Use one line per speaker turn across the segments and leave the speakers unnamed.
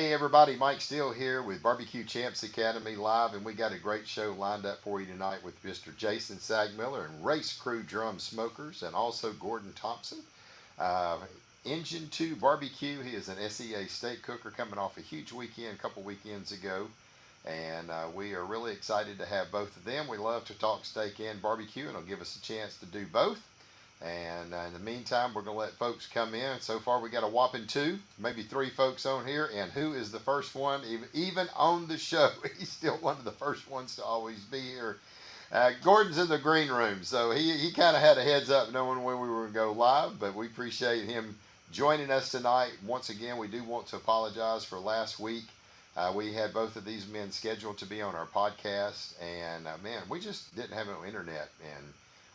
Hey everybody, Mike Steele here with Barbecue Champs Academy Live, and we got a great show lined up for you tonight with Mr. Jason Sagmiller and Race Crew Drum Smokers, and also Gordon Thompson. Uh, Engine 2 Barbecue, he is an SCA steak cooker coming off a huge weekend a couple weekends ago, and we are really excited to have both of them. We love to talk steak and barbecue, and it'll give us a chance to do both. And in the meantime, we're going to let folks come in. So far, we got a whopping two, maybe three folks on here. And who is the first one, even on the show? He's still one of the first ones to always be here. Gordon's in the green room, so he kind of had a heads up knowing when we were going to go live. But we appreciate him joining us tonight. Once again, we do want to apologize for last week. We had both of these men scheduled to be on our podcast, and man, we just didn't have no internet, and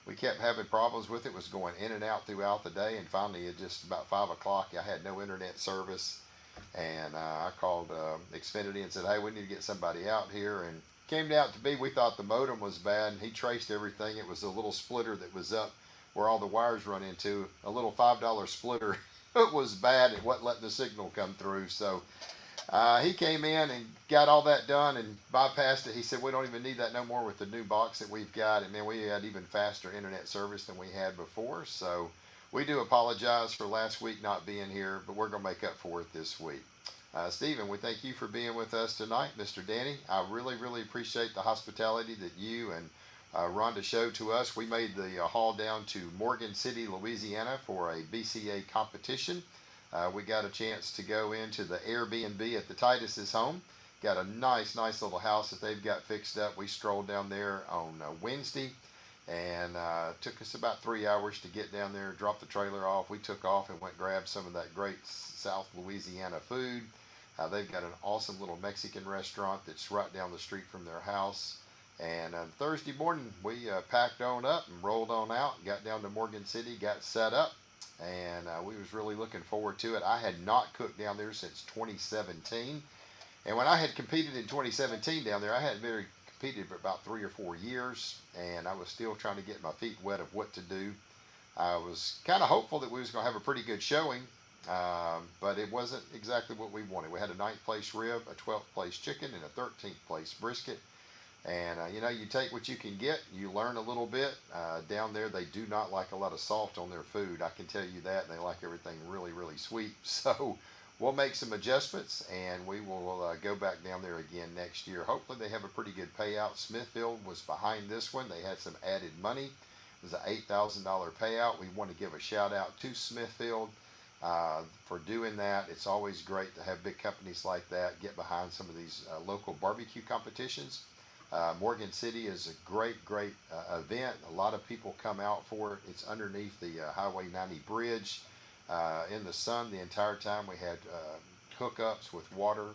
we kept having problems with it. It was going in and out throughout the day, and finally at just about 5 o'clock I had no internet service, and I called Xfinity and said, hey, we need to get somebody out here. And came out to be, we thought the modem was bad, and he traced everything. It was a little splitter that was up where all the wires run into, a little $5 splitter. It was bad. It wasn't letting the signal come through. So he came in and got all that done and bypassed it. He said, we don't even need that no more with the new box that we've got. And man, we had even faster internet service than we had before. So we do apologize for last week not being here, but we're going to make up for it this week. Stephen, we thank you for being with us tonight. Mr. Danny, I really, really appreciate the hospitality that you and Rhonda showed to us. We made the haul down to Morgan City, Louisiana for a BCA competition. We got a chance to go into the Airbnb at the Titus's home. Got a nice little house that they've got fixed up. We strolled down there on Wednesday, and took us about 3 hours to get down there, drop the trailer off. We took off and went grab some of that great South Louisiana food. They've got an awesome little Mexican restaurant that's right down the street from their house. And Thursday morning, we packed on up and rolled on out, got down to Morgan City, got set up, and we was really looking forward to it. I had not cooked down there since 2017, and when I had competed in 2017 down there, I hadn't very competed for about 3 or 4 years, and I was still trying to get my feet wet of what to do. I was kind of hopeful that we was going to have a pretty good showing, but it wasn't exactly what we wanted. We had a 9th place rib, a 12th place chicken, and a 13th place brisket. And, you take what you can get, you learn a little bit. Down there, they do not like a lot of salt on their food. I can tell you that. And they like everything really, really sweet. So we'll make some adjustments, and we will go back down there again next year. Hopefully they have a pretty good payout. Smithfield was behind this one. They had some added money. It was an $8,000 payout. We want to give a shout out to Smithfield for doing that. It's always great to have big companies like that get behind some of these local barbecue competitions. Morgan City is a great event. A lot of people come out for it. It's underneath the Highway 90 bridge in the sun the entire time. We had hookups with water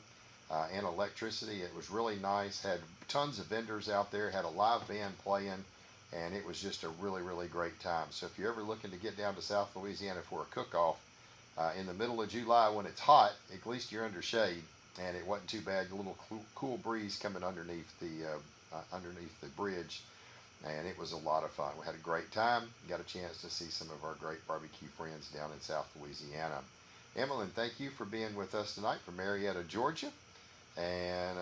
and electricity. It was really nice. Had tons of vendors out there. Had a live band playing, and it was just a really, really great time. So if you're ever looking to get down to South Louisiana for a cook-off in the middle of July when it's hot, at least you're under shade. And it wasn't too bad. A little cool breeze coming underneath the bridge, and it was a lot of fun. We had a great time. Got a chance to see some of our great barbecue friends down in South Louisiana. Emmeline, thank you for being with us tonight from Marietta, Georgia. And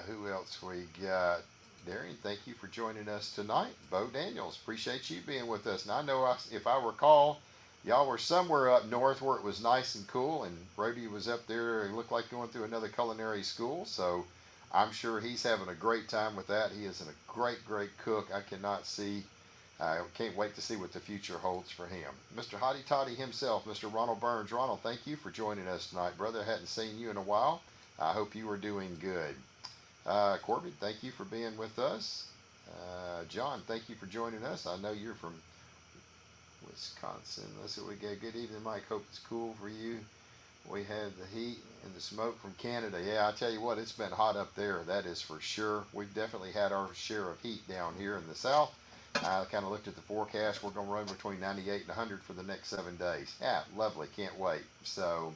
who else we got? Darian, thank you for joining us tonight. Bo Daniels, appreciate you being with us. And I know if I recall, y'all were somewhere up north where it was nice and cool, and Brody was up there. It looked like going through another culinary school, so I'm sure he's having a great time with that. He is a great cook. I can't wait to see what the future holds for him. Mr. Hottie Toddy himself, Mr. Ronald Burns. Ronald, thank you for joining us tonight, brother. I hadn't seen you in a while. I hope you are doing good. Corbin, thank you for being with us. John, thank you for joining us. I know you're from Wisconsin. Let's see what we got. Good evening, Mike. Hope it's cool for you. We have the heat and the smoke from Canada. Yeah, I tell you what, it's been hot up there. That is for sure. We've definitely had our share of heat down here in the south. I kind of looked at the forecast. We're going to run between 98 and 100 for the next 7 days. Yeah, lovely. Can't wait. So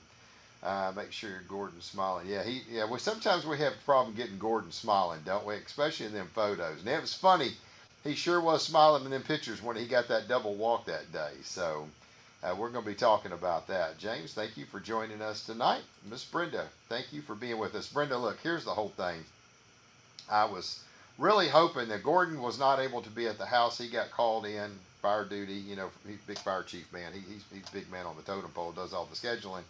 make sure you're Gordon smiling. Yeah, sometimes we have a problem getting Gordon smiling, don't we? Especially in them photos. And it was funny. He sure was smiling in them pictures when he got that double walk that day. So we're going to be talking about that. James, thank you for joining us tonight. Miss Brenda, thank you for being with us. Brenda, look, here's the whole thing. I was really hoping that Gordon was not able to be at the house. He got called in, fire duty. You know, he's big fire chief man. He's big man on the totem pole, does all the scheduling.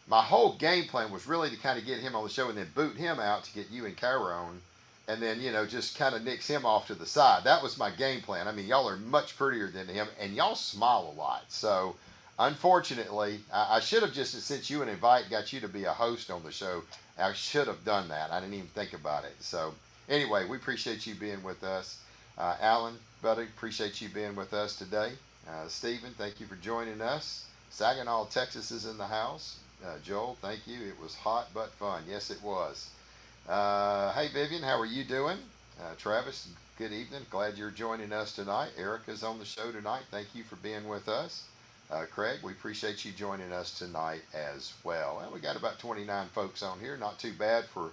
My whole game plan was really to kind of get him on the show and then boot him out to get you and Kyra on, and then just kind of nix him off to the side. That was my game plan. I mean, y'all are much prettier than him, and y'all smile a lot. So, unfortunately, I should have just sent you an invite, got you to be a host on the show. I should have done that. I didn't even think about it. So, anyway, we appreciate you being with us. Alan, buddy, appreciate you being with us today. Stephen, thank you for joining us. Saginaw, Texas is in the house. Joel, thank you. It was hot but fun. Yes, it was. Hey, Vivian, how are you doing? Travis, good evening. Glad you're joining us tonight. Erica's on the show tonight. Thank you for being with us. Craig, we appreciate you joining us tonight as well. We got about 29 folks on here. Not too bad for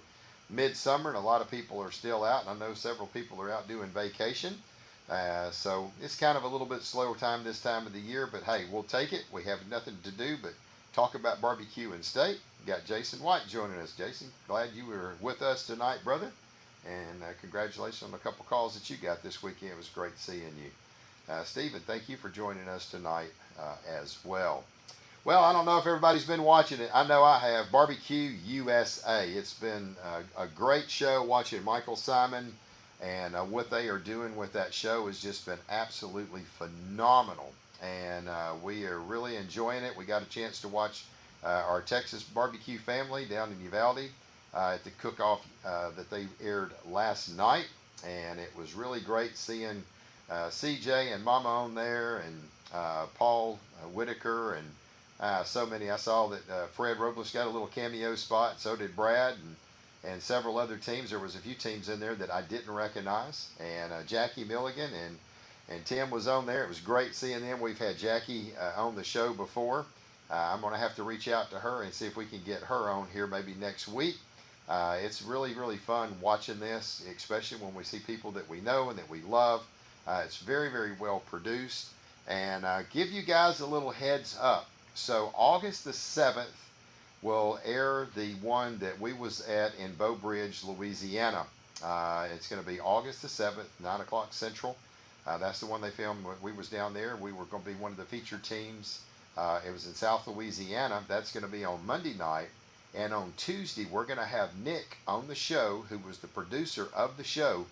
midsummer, and a lot of people are still out, and I know several people are out doing vacation. So it's kind of a little bit slower time this time of the year, but hey, we'll take it. We have nothing to do but talk about barbecue and steak. Got Jason White joining us. Jason, glad you were with us tonight, brother. And congratulations on a couple calls that you got this weekend. It was great seeing you. Stephen, thank you for joining us tonight as well. Well, I don't know if everybody's been watching it. I know I have. Barbecue USA. It's been a great show watching Michael Simon, and what they are doing with that show has just been absolutely phenomenal. And we are really enjoying it. We got a chance to watch our Texas barbecue family down in Uvalde at the cook-off that they aired last night, and it was really great seeing CJ and Mama on there, and Paul Whitaker, and so many. I saw that Fred Robles got a little cameo spot, so did Brad, and several other teams. There was a few teams in there that I didn't recognize, and Jackie Milligan and Tim was on there. It was great seeing them. We've had Jackie on the show before. I'm going to have to reach out to her and see if we can get her on here maybe next week. It's really, really fun watching this, especially when we see people that we know and that we love. It's very, very well produced. And give you guys a little heads up. So August the 7th will air the one that we was at in Bow Bridge, Louisiana. It's going to be August the 7th, 9 o'clock Central. That's the one they filmed when we was down there. We were going to be one of the featured teams. It was in South Louisiana. That's going to be on Monday night. And on Tuesday, we're going to have Nick on the show, who was the producer of the show.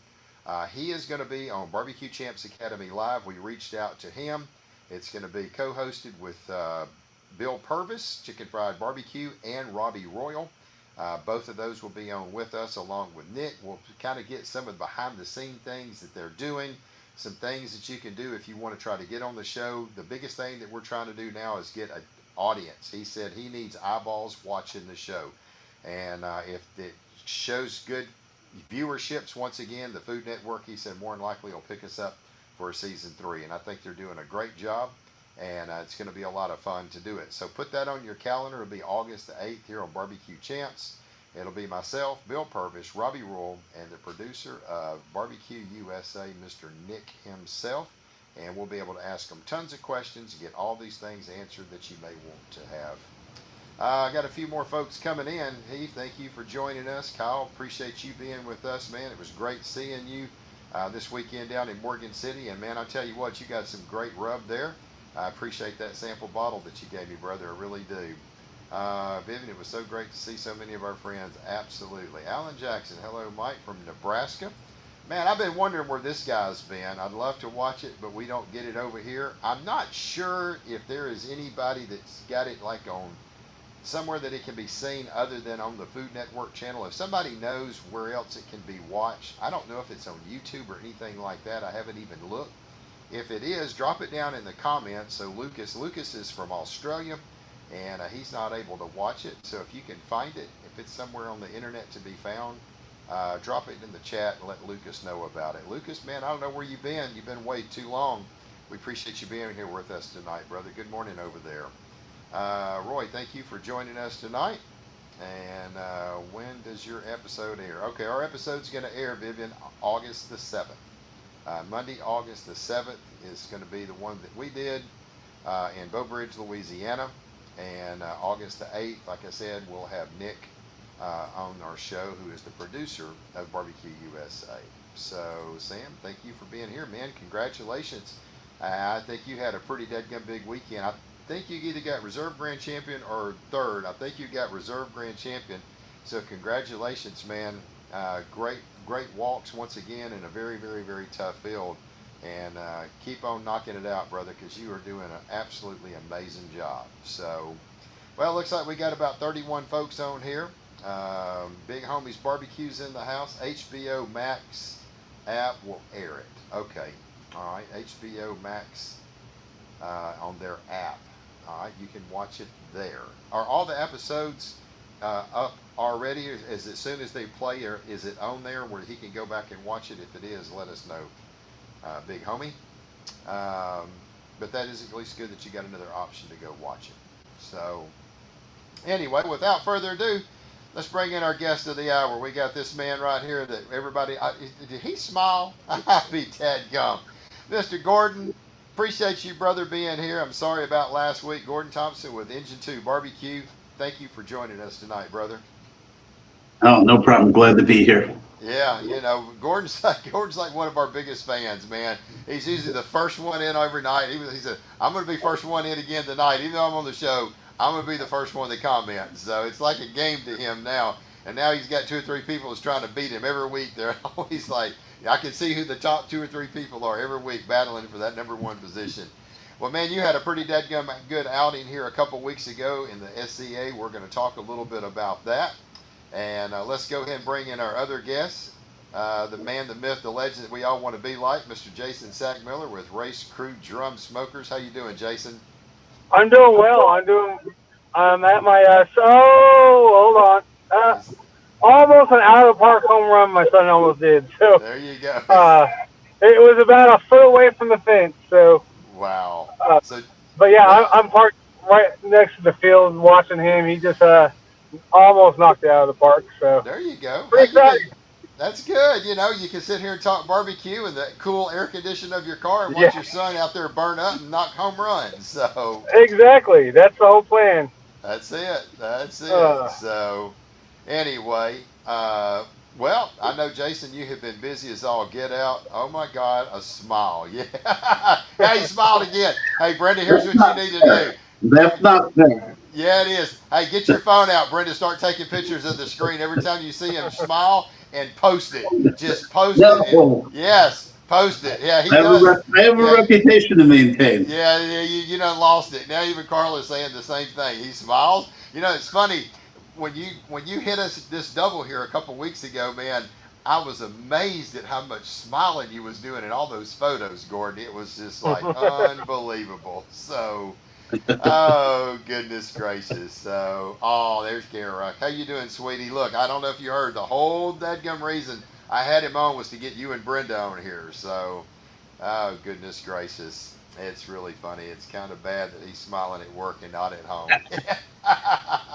He is going to be on Barbecue Champs Academy Live. We reached out to him. It's going to be co-hosted with Bill Purvis, Chicken Fried Barbecue, and Robbie Royal. Both of those will be on with us along with Nick. We'll kind of get some of the behind-the-scene things that they're doing, some things that you can do if you want to try to get on the show. The biggest thing that we're trying to do now is get an audience. He said he needs eyeballs watching the show. And if it shows good viewerships, once again, the Food Network, he said, more than likely will pick us up for season 3. And I think they're doing a great job. And it's going to be a lot of fun to do it. So put that on your calendar. It'll be August the 8th here on Barbecue Champs. It'll be myself, Bill Purvis, Robbie Royal, and the producer of Barbecue USA, Mr. Nick himself. And we'll be able to ask them tons of questions and get all these things answered that you may want to have. I got a few more folks coming in. Heath, thank you for joining us. Kyle, appreciate you being with us, man. It was great seeing you this weekend down in Morgan City. And, man, I tell you what, you got some great rub there. I appreciate that sample bottle that you gave me, brother. I really do. Vivian, it was so great to see so many of our friends. Absolutely. Alan Jackson, hello, Mike from Nebraska. Man, I've been wondering where this guy's been. I'd love to watch it, but we don't get it over here. I'm not sure if there is anybody that's got it like on somewhere that it can be seen other than on the Food Network channel. If somebody knows where else it can be watched, I don't know if it's on YouTube or anything like that. I haven't even looked. If it is, drop it down in the comments. So Lucas is from Australia, and he's not able to watch it. So if you can find it, if it's somewhere on the internet to be found, drop it in the chat and let Lucas know about it. Lucas, man, I don't know where you've been. You've been way too long. We appreciate you being here with us tonight, brother. Good morning over there. Roy, thank you for joining us tonight. And when does your episode air? Okay, our episode's going to air, Vivian, August the 7th. Monday, August the 7th is going to be the one that we did. in Bow Bridge, Louisiana. And August the 8th, like I said, we'll have Nick on our show, who is the producer of Barbecue USA. So, Sam, thank you for being here, man. Congratulations. I think you had a pretty deadgum big weekend. I think you either got reserve grand champion or third. I think you got reserve grand champion. So, congratulations, man. Great walks once again in a very, very, very tough field. And keep on knocking it out, brother, because you are doing an absolutely amazing job. So, well, it looks like we got about 31 folks on here. Big Homies Barbecues in the house. HBO Max app will air it. Okay. All right. HBO Max on their app. All right. You can watch it there. Are all the episodes up already? As soon as they play, or is it on there where he can go back and watch it? If it is, let us know, Big Homie. But that is at least good that you got another option to go watch it. So, anyway, without further ado, let's bring in our guest of the hour. We got this man right here that everybody, did he smile? I be dadgum. Mr. Gordon, appreciate you, brother, being here. I'm sorry about last week. Gordon Thompson with Engine 2 Barbecue. Thank you for joining us tonight, brother.
Oh, no problem. Glad to be here.
Yeah, Gordon's like one of our biggest fans, man. He's usually the first one in every night. He said, I'm going to be first one in again tonight. Even though I'm on the show, I'm going to be the first one to comment. So it's like a game to him now. And now he's got 2 or 3 people that's trying to beat him every week. They're always like, I can see who the top 2 or 3 people are every week battling for that number 1 position. Well, man, you had a pretty dadgum good outing here a couple weeks ago in the SCA. We're going to talk a little bit about that. And let's go ahead and bring in our other guests. The man, the myth, the legend that we all want to be like, Mr. Jason Sagmiller with Race Crew Drum Smokers. How you doing, Jason?
I'm doing well. I'm at my, hold on. Almost an out of the park home run my son almost did. So
there you go.
It was about a foot away from the fence. So
wow.
But yeah, I'm parked right next to the field watching him. He just almost knocked it out of the park. So
there you go.
Pretty excited.
That's good. You can sit here and talk barbecue in the cool air condition of your car and watch your son out there burn up and knock home runs. So
exactly, that's the whole plan.
That's it. So anyway, well, I know, Jason, you have been busy as all get out. Oh my God, a smile. Yeah. Hey, he smiled again. Hey, Brenda, here's what you need to do.
That's not fair.
Yeah, it is. Hey, get your phone out, Brenda. Start taking pictures of the screen every time you see him smile and post it. Just post it. Yes, post it. Yeah, he does.
I have a reputation to maintain.
Yeah, you done lost it. Now even Carla's saying the same thing. He smiles. It's funny when you hit us this double here a couple weeks ago, man. I was amazed at how much smiling you was doing in all those photos, Gordon. It was just like unbelievable. So. Oh, goodness gracious. So, there's Kara. How you doing, sweetie? Look, I don't know if you heard, the whole dadgum reason I had him on was to get you and Brenda on here. So, oh, goodness gracious. It's really funny. It's kind of bad that he's smiling at work and not at home.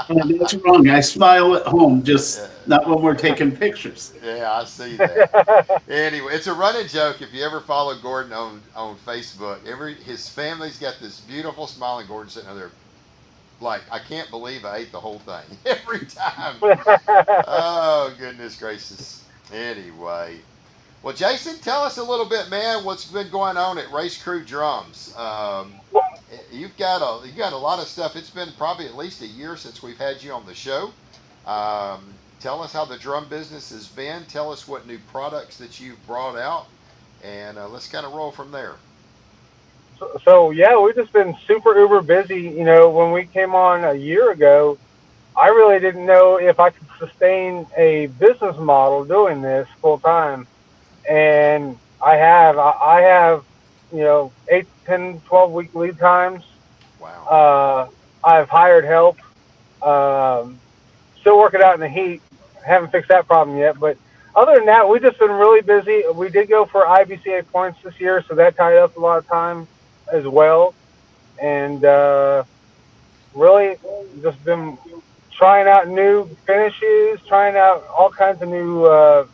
That's wrong. I smile at home, just not when we're taking pictures.
Yeah, I see that. Anyway, it's a running joke. If you ever follow Gordon on Facebook, his family's got this beautiful smiling Gordon sitting there like, I can't believe I ate the whole thing every time. Oh, goodness gracious. Anyway. Well, Jason, tell us a little bit, man, what's been going on at Race Crew Drums. You've got a lot of stuff. It's been probably at least a year since we've had you on the show. Tell us how the drum business has been. Tell us what new products that you've brought out, and let's kind of roll from there.
So yeah, we've just been super uber busy. When we came on a year ago, I really didn't know if I could sustain a business model doing this full time. And I have, 8, 10, 12-week lead times.
Wow.
I've hired help. Still working out in the heat. Haven't fixed that problem yet. But other than that, we've just been really busy. We did go for IBCA points this year, so that tied up a lot of time as well. And really just been trying out new finishes, trying out all kinds of new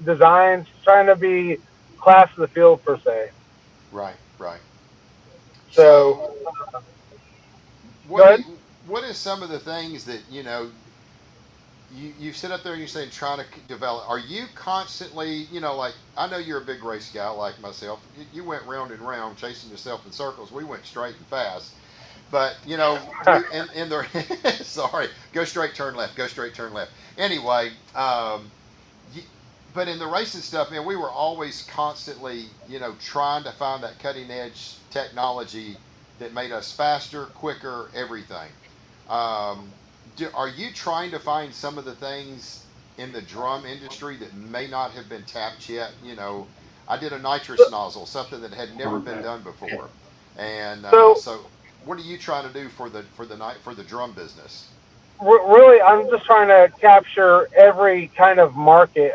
designs, trying to be class of the field per se.
Right.
So,
what
go
do
ahead.
you, what is some of the things that you sit up there and you say trying to develop? Are you constantly, like I know you're a big race guy like myself. You went round and round chasing yourself in circles. We went straight and fast. But we in the sorry, go straight, turn left, go straight, turn left. Anyway, y- but in the racing stuff, man, we were always constantly, trying to find that cutting edge technology that made us faster, quicker, everything. Um, are you trying to find some of the things in the drum industry that may not have been tapped yet? I did a nitrous nozzle, something that had never been done before, and
So,
so what are you trying to do for the drum business?
really, I'm just trying to capture every kind of market.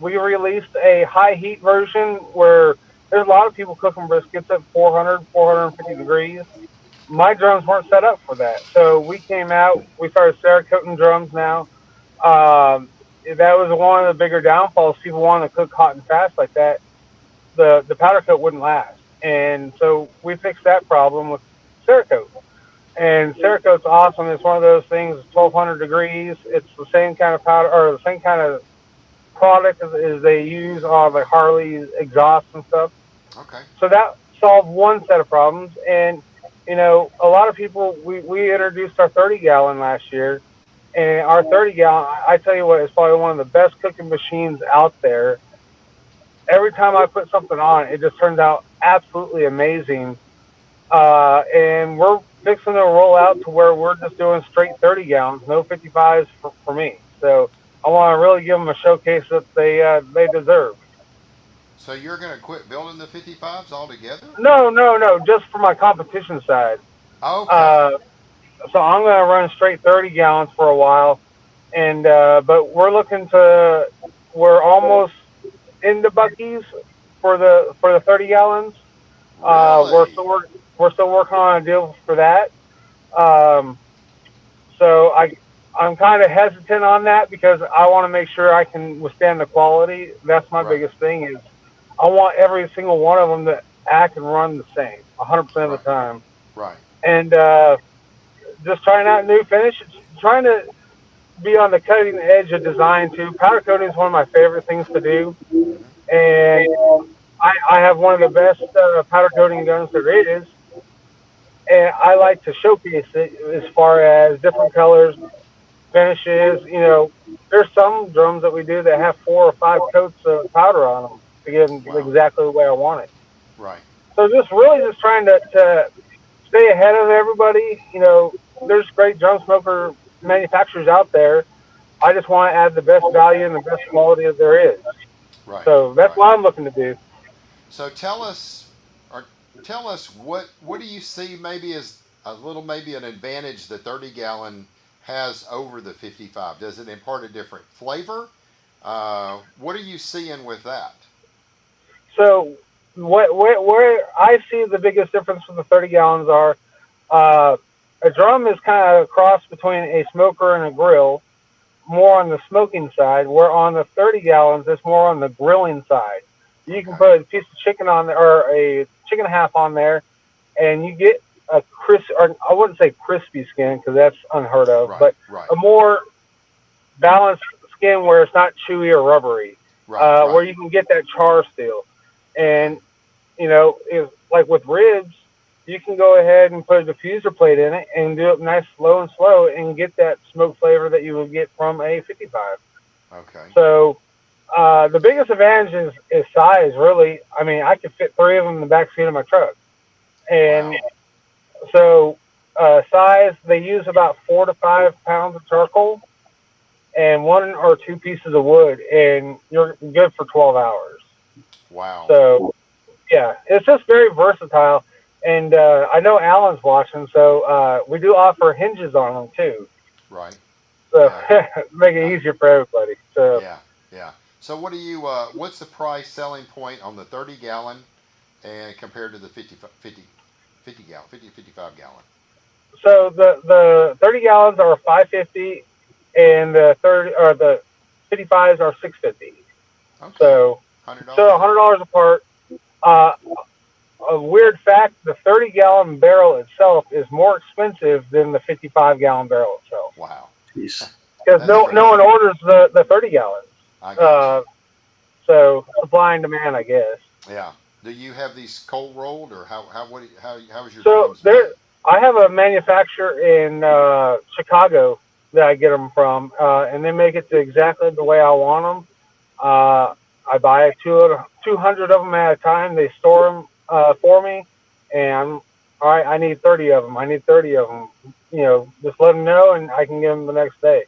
We released a high heat version where there's a lot of people cooking briskets at 400, 450 degrees. My drums weren't set up for that. So we came out, we started Cerakoting drums now. That was one of the bigger downfalls. People wanted to cook hot and fast like that. The powder coat wouldn't last. And so we fixed that problem with Cerakote. And Cerakote's awesome. It's one of those things, 1200 degrees. It's the same kind of powder or the same kind of product as they use on the Harley's exhaust and stuff.
Okay.
So that solved one set of problems. And, a lot of people, we introduced our 30 gallon last year. And our 30 gallon, I tell you what, is probably one of the best cooking machines out there. Every time I put something on, it just turns out absolutely amazing. And we're fixing to roll out to where we're just doing straight 30 gallons, no 55s for me. So I want to really give them a showcase that they deserve.
So you're going to quit building the 55s altogether?
No, no, no, just for my competition side.
Okay.
Uh, so I'm going to run straight 30 gallons for a while, and but we're almost into Bucky's for the 30 gallons.
Really?
We're still working on a deal for that. Um, so I'm kind of hesitant on that because I want to make sure I can withstand the quality. That's my
Right.
biggest thing is I want every single one of them to act and run the same 100% of
Right.
the time.
Right.
And just trying out new finishes, trying to be on the cutting edge of design too. Powder coating is one of my favorite things to do,
Hmm.
and I have one of the best powder coating guns there is, and I like to showcase it as far as different colors, finishes. There's some drums that we do that have 4 or 5 coats of powder on them to get them
Wow.
exactly the way I want it.
Right.
So just really just trying to stay ahead of everybody. There's great drum smoker manufacturers out there. I just want to add the best value and the best quality that there is.
Right.
So that's
Right.
what I'm looking to do.
So tell us what do you see maybe as a little maybe an advantage the 30 gallon has over the 55? Does it impart a different flavor? What are you seeing with that?
So where I see the biggest difference from the 30 gallons are uh, a drum is kind of a cross between a smoker and a grill, more on the smoking side, where on the 30 gallons, it's more on the grilling side. You can
Okay.
put a piece of chicken on there, or a chicken half on there, and you get a crisp, or I wouldn't say crispy skin because that's unheard of,
Right.
but
Right.
a more balanced skin where it's not chewy or rubbery,
Right.
where
Right.
you can get that char still.
Okay.
And, if, like with ribs, you can go ahead and put a diffuser plate in it and do it nice, slow and slow, and get that smoke flavor that you would get from a 55.
Okay.
So the biggest advantage is size, really. I mean, I could fit 3 of them in the back seat of my truck. And
Wow.
so size, they use about 4 to 5 pounds of charcoal and 1 or 2 pieces of wood, and you're good for 12 hours.
Wow.
So, yeah, it's just very versatile. And I know Alan's watching, so we do offer hinges on them too.
Right.
So
Yeah.
make it
Uh,
easier for everybody. So
yeah. Yeah. So what do you what's the price selling point on the 30 gallon and compared to the 50 gallon, 55 gallon?
the 30 gallons are 550, and the 55s are 650.
Okay.
So
$100
so
difference.
$100 apart. Uh, a weird fact: the 30-gallon barrel itself is more expensive than the 55-gallon barrel itself.
Wow.
Jeez.
Because
That's
no
crazy.
one orders the 30 gallons.
I got
So supply and demand, I guess.
you. Yeah. Do you have these cold rolled, or how is your
So
drums made?
I have a manufacturer in Chicago that I get them from, and they make it to exactly the way I want them. I buy 200 of them at a time. They store them for me, and all right, I need 30 of them. I need 30 of them. Just let them know, and I can get them the next day.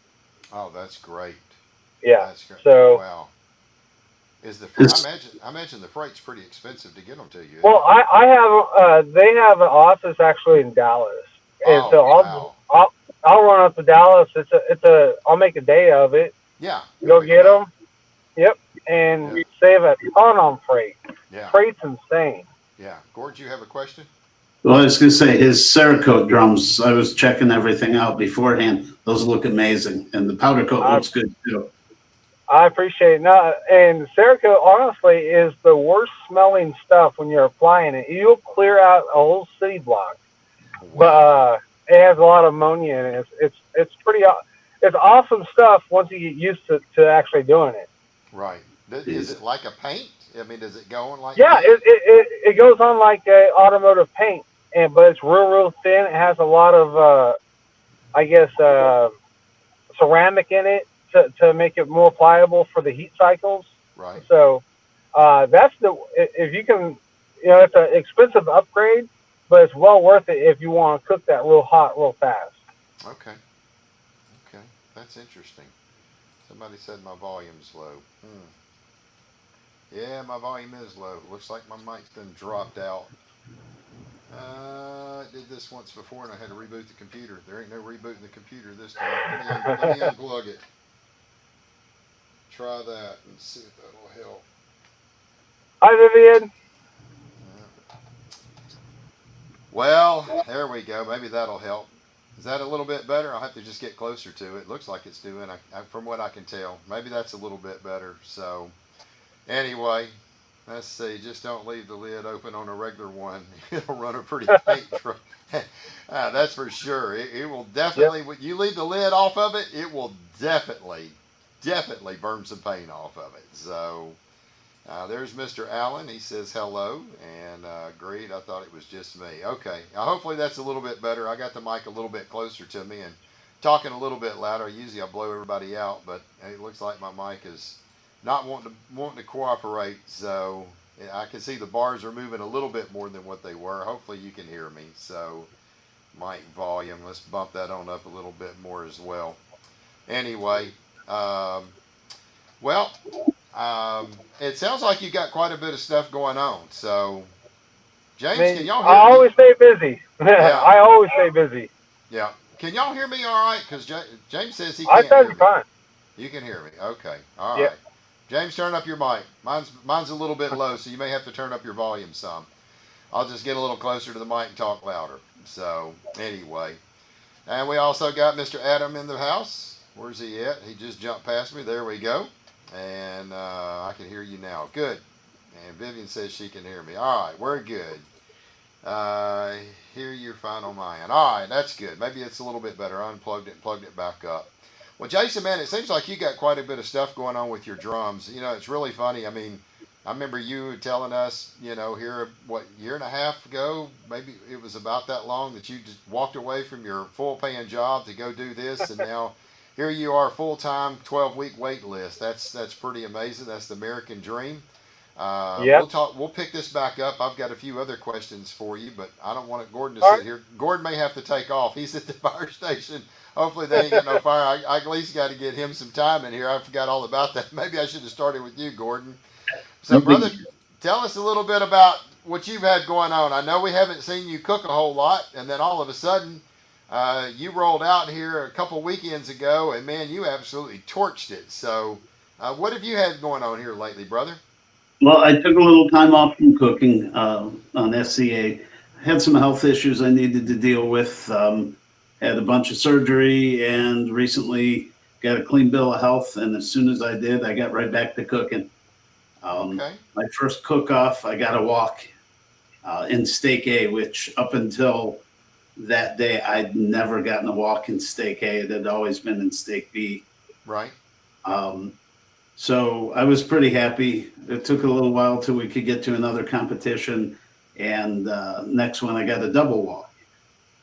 Oh, that's great.
Yeah.
That's great.
So,
Wow. Is the
It's,
I imagine the freight's pretty expensive to get them to you, isn't
well,
it?
I have they have an office actually in Dallas, and
Oh,
so
wow.
I'll run up to Dallas. I'll make a day of it.
Yeah. No
Go
big
get
deal.
them. Yep, and
Yeah.
save a ton on freight.
Yeah.
Freight's insane.
Yeah. Gord, you have a question?
well, I was going to say his Cerakote drums. I was checking everything out beforehand. Those look amazing, and the powder coat
I
looks good too.
I appreciate it. No, and Cerakote honestly is the worst smelling stuff when you're applying it. You'll clear out a whole city block, but
Wow.
it has a lot of ammonia in it. It's pretty. It's awesome stuff once you get used to actually doing it.
Right. Is it like a paint? I mean, does it go on like
Yeah,
paint?
it goes on like a automotive paint, but it's real thin. It has a lot of I guess ceramic in it to make it more pliable for the heat cycles.
Right.
So that's if you can, it's an expensive upgrade, but it's well worth it if you want to cook that real hot, real fast.
Okay. Okay. That's interesting. Somebody said my volume's low. Yeah, my volume is low. Looks like my mic's been dropped out. I did this once before and I had to reboot the computer. There ain't no rebooting the computer this time. Let me unplug it. Try that and see if that'll help.
Hi, Vivian.
Well, there we go. Maybe that'll help. Is that a little bit better? I'll have to just get closer to it. Looks like it's doing, from what I can tell. Maybe that's a little bit better. So, anyway, let's see. Just don't leave the lid open on a regular one. It'll run a pretty paint dry. That's for sure. It will
Yep.
definitely, when you leave the lid off of it, it will definitely burn some paint off of it. So, there's Mr. Allen. He says hello and agreed. I thought it was just me. Okay. Hopefully that's a little bit better. I got the mic a little bit closer to me and talking a little bit louder. Usually I blow everybody out, but it looks like my mic is not wanting to cooperate. So I can see the bars are moving a little bit more than what they were. Hopefully you can hear me. So mic volume. Let's bump that on up a little bit more as well. Anyway, well. It sounds like you got quite a bit of stuff going on. So,
I
James, can
mean,
y'all
I
hear me?
always stay busy.
Yeah,
I always stay busy.
yeah. Can y'all hear me all right? Because James says he
I
can't
sound
hear me.
fine.
You can hear me. Okay. All
Yeah.
right. James, turn up your mic. Mine's a little bit low, so you may have to turn up your volume some. I'll just get a little closer to the mic and talk louder. So, anyway. And we also got Mr. Adam in the house. Where's he at? He just jumped past me. There we go. And I can hear you now. Good. And Vivian says she can hear me. All right, we're good. Hear your final mind. All right, that's good. Maybe it's a little bit better. I unplugged it and plugged it back up. Well, Jason, man, it seems like you got quite a bit of stuff going on with your drums. It's really funny. I mean, I remember you telling us, here, year and a half ago, maybe it was about that long, that you just walked away from your full paying job to go do this. And now here you are, full time, 12-week wait list. That's pretty amazing. That's the American dream.
Yep.
We'll pick this back up. I've got a few other questions for you, but I don't want Gordon to
All
sit
right.
here. Gordon may have to take off. He's at the fire station. Hopefully they ain't got no fire. I at least got to get him some time in here. I forgot all about that. Maybe I should have started with you, Gordon. So,
No big
brother, tell us a little bit about what you've had going on. I know we haven't seen you cook a whole lot, and then all of a sudden, you rolled out here a couple weekends ago, and man, you absolutely torched it. So, what have you had going on here lately, brother?
Well, I took a little time off from cooking on SCA. Had some health issues I needed to deal with. Had a bunch of surgery and recently got a clean bill of health. And as soon as I did, I got right back to cooking.
Okay.
My first cook off, I got a walk. in Stake A, which up until that day, I'd never gotten a walk in Stake A. It had always been in Stake B.
Right.
Um, so I was pretty happy. It took a little while till we could get to another competition. And next one, I got a double walk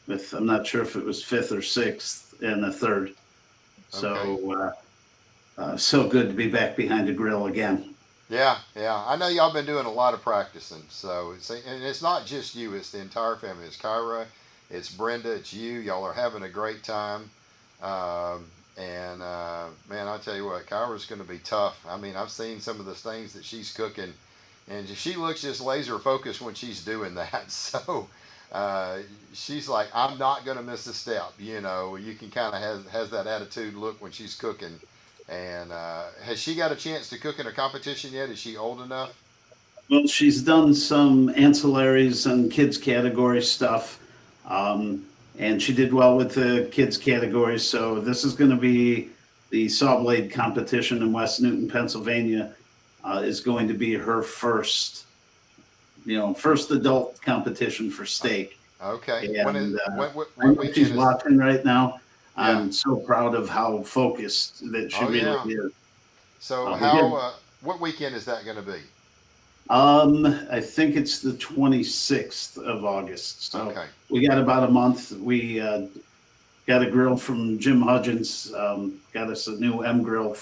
with, I'm not sure if it was fifth or sixth and a third. So, so good to be back behind the grill again.
Yeah, yeah. I know y'all been doing a lot of practicing. So and it's not just you; it's the entire family. It's Kyra, it's Brenda, it's you. Y'all are having a great time. And man, I tell you what, Kyra's going to be tough. I mean, I've seen some of the things that she's cooking, and she looks just laser focused when she's doing that. So she's like, I'm not going to miss a step. You know, you can kind of has that attitude look when she's cooking. And has she got a chance to cook in a competition yet? Is she old enough?
Well, she's done some ancillaries and kids category stuff. And she did well with the kids category. So this is going to be the saw blade competition in West Newton, Pennsylvania, is going to be her first adult competition for steak.
Okay.
And
what weekend
she's
is?
watching right now.
Yeah.
I'm so proud of how focused that she really is.
So what weekend is that going to be?
I think it's the 26th of August. So
Okay.
we got about a month. We got a grill from Jim Hudgens. Got us a new M grill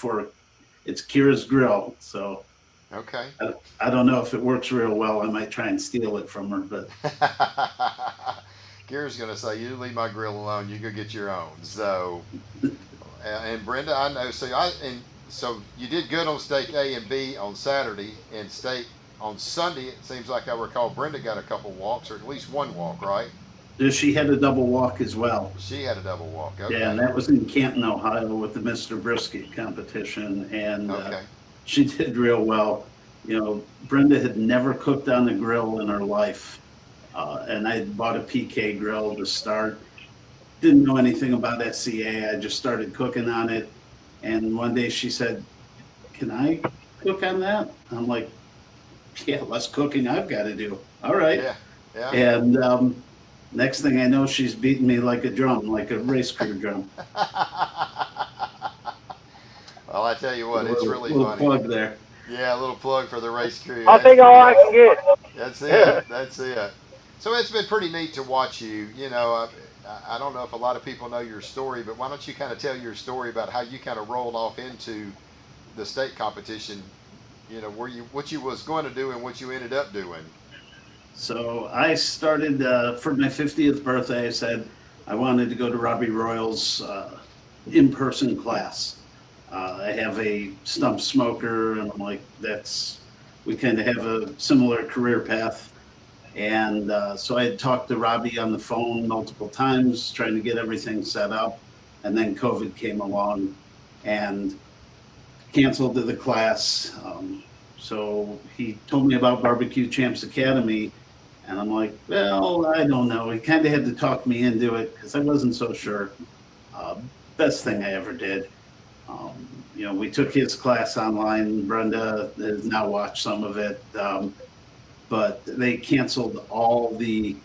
it's Kira's Grill. So
Okay.
I don't know if it works real well. I might try and steal it from her, but
Kira's going to say, "You leave my grill alone. You go get your own." So, and Brenda, I know. So you did good on steak A and B on Saturday, and steak on Sunday. It seems like I recall Brenda got a couple walks, or at least one walk, right?
she had a double walk as well.
She had a double walk. Okay.
Yeah, and that was in Canton, Ohio, with the Mr. Brisket competition, and she did real well. You know, Brenda had never cooked on the grill in her life, and I had bought a PK grill to start. Didn't know anything about SCA. I just started cooking on it, and one day she said, "Can I cook on that?" I'm like, "Yeah, less cooking I've got to do." All right.
Yeah. Yeah.
And next thing I know, she's beating me like a drum, like a race crew drum.
Well, I tell you what, it's really
little
funny.
Plug there.
Yeah, a little plug for the race crew.
I'll take all I can get.
That's it. That's it. So it's been pretty neat to watch you. You know, I don't know if a lot of people know your story, but why don't you kind of tell your story about how you kind of rolled off into the state competition? You know, what you was going to do and what you ended up doing.
So I started for my 50th birthday. I said I wanted to go to Robbie Royal's in-person class. I have a stump smoker, and I'm like, we kind of have a similar career path. And so I had talked to Robbie on the phone multiple times, trying to get everything set up. And then COVID came along and canceled the class. So he told me about Barbecue Champs Academy. And I'm like, well, I don't know. He kind of had to talk me into it because I wasn't so sure. Best thing I ever did. You know, we took his class online. Brenda has now watched some of it. But they canceled all the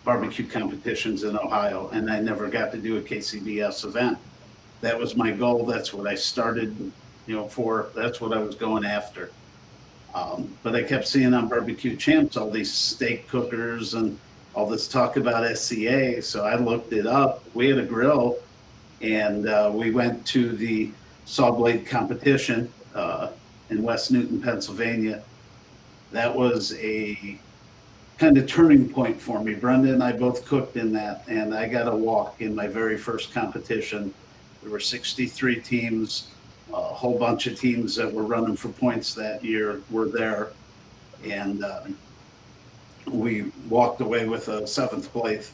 barbecue competitions in Ohio, and I never got to do a KCBS event. That was my goal. That's what I started, that's what I was going after. But I kept seeing on Barbecue Champs all these steak cookers and all this talk about SCA. So I looked it up. We had a grill, and we went to the saw blade competition in West Newton, Pennsylvania. That was a kind of turning point for me. Brenda and I both cooked in that, and I got a walk in my very first competition. There were 63 teams. A whole bunch of teams that were running for points that year were there, and we walked away with a seventh place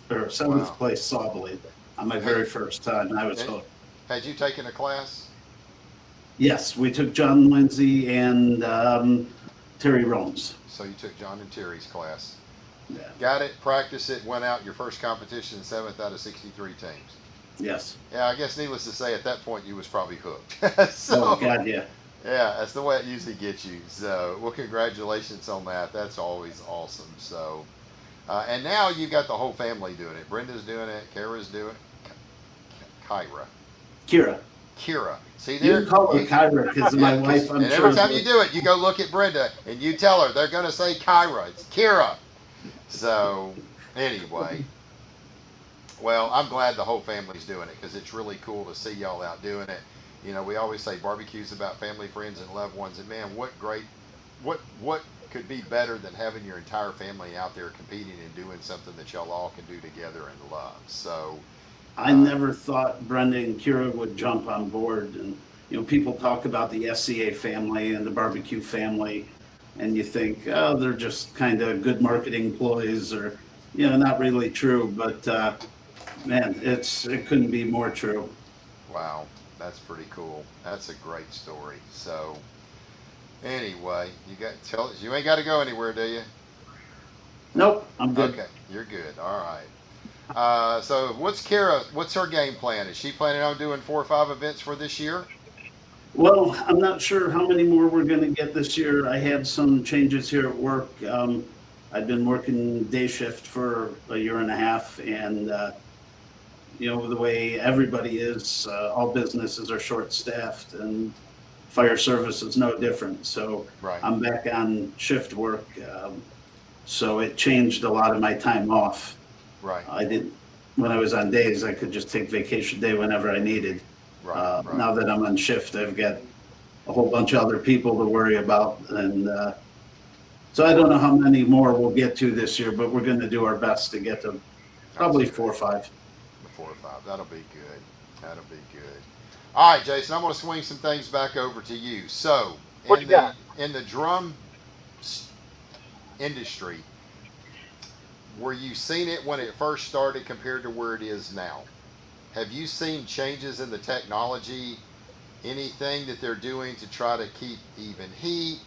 saw blade on my very first time. And I was hooked.
Had you taken a class?
Yes, we took John Lindsay and Terry Rones.
So you took John and Terry's class.
Yeah.
Got it, practiced it, went out your first competition, 7th out of 63 teams.
Yes.
Yeah, I guess needless to say, at that point you was probably hooked.
Oh God, yeah.
Yeah, that's the way it usually gets you. So, well, congratulations on that. That's always awesome. So, And now you got the whole family doing it. Brenda's doing it. Kara's doing it. Kyra.
Kira.
Kira. See
You
there?
can call her Kyra because my
Yeah,
wife, I'm
and
sure.
every time you do it, you go look at Brenda and you tell her they're going to say Kyra. It's Kira. So, anyway. Well, I'm glad the whole family's doing it because it's really cool to see y'all out doing it. You know, we always say barbecues about family, friends, and loved ones. And man, what could be better than having your entire family out there competing and doing something that y'all all can do together and love. So,
I never thought Brenda and Kira would jump on board. And, people talk about the SCA family and the barbecue family, and you think, oh, they're just kind of good marketing ploys or, not really true. But, man, it couldn't be more true.
wow, that's pretty cool. That's a great story. So, anyway, you ain't got to go anywhere, do you?
Nope, I'm good.
Okay, you're good. All right. So what's her game plan? Is she planning on doing 4 or 5 events for this year?
Well, I'm not sure how many more we're going to get this year. I had some changes here at work. I've been working day shift for a year and a half, and the way everybody is, all businesses are short-staffed, and fire service is no different. So
Right.
I'm back on shift work, so it changed a lot of my time off.
Right.
When I was on days, I could just take vacation day whenever I needed.
Right. Right.
Now that I'm on shift, I've got a whole bunch of other people to worry about. And so I don't know how many more we'll get to this year, but we're going to do our best to get to probably 4 or 5.
4 or 5. That'll be good. That'll be good. All right, Jason, I'm going to swing some things back over to you. So,
What you got?
in the drum industry, were you seeing it when it first started compared to where it is now? Have you seen changes in the technology? Anything that they're doing to try to keep even heat,